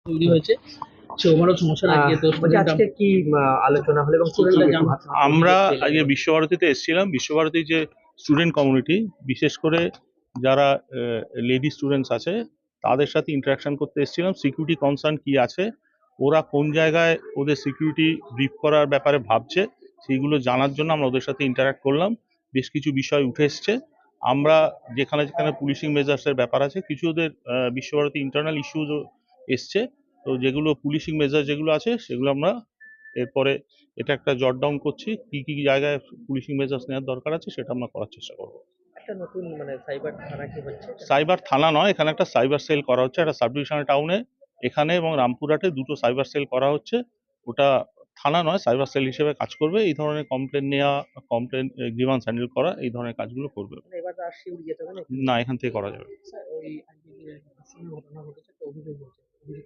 তৈরি হয়েছে সে ওভারঅল সমস্যা না গিয়ে তো বলছি স্টুডেন্টরা আজকে কি আলোচনা হলো এবং কি কি স্টুডেন্টরা একটু জান আমরা দেখতে আজকে এলেন? বিশ্বভারতীতে এসেছিলাম। বিশ্বভারতীর যে স্টুডেন্ট কমিউনিটি, বিশেষ করে যারা লেডি স্টুডেন্টস আছে, তাদের সাথে ইন্টারাকশন করতে এসেছিলাম। সিকিউরিটি কনসার্ন কি আছে, ওরা কোন জায়গায় ওদের সিকিউরিটি ব্রিফ করার ব্যাপারে ভাবছে, সেইগুলো জানার জন্য আমরা ওদের সাথে ইন্টারাক্ট করলাম। বেশ কিছু বিষয় উঠে এসছে। আমরা যেখানে যেখানে পুলিশিং মেজার্সের ব্যাপার আছে, কিছু ওদের বিশ্বভারতী ইন্টারনাল ইস্যুজও এসছে। তো যেগুলো পুলিশিং মেজার যেগুলো আছে, সেগুলো আমরা এরপরে এটা একটা জট ডাউন করছি, কি কি জায়গায় পুলিশিং মেজার্স নেওয়ার দরকার আছে সেটা আমরা করার চেষ্টা করবো। একটা নতুন সাইবার থানা কি হচ্ছে? সাইবার থানা নয়, এখানে একটা সাইবার সেল করা হচ্ছে, একটা সাব ডিভিশনাল টাউনে এখানে এবং রামপুরহাটে দুটো সাইবার সেল করা হচ্ছে। ওটা থানা নয়, সাইবার সেল হিসেবে কাজ করবে। এই ধরনের কমপ্লেন নেওয়া, কমপ্লেন গ্রিভান্স হ্যান্ডেল করা, এই ধরনের কাজগুলো করবে। এবার আর শিউর যেতে হবে না? না, এখান থেকে করা যাবে। স্যার ওই আজকে যে ঘটনা ঘটেছে একটা অভিযোগ হয়েছে অভিযোগ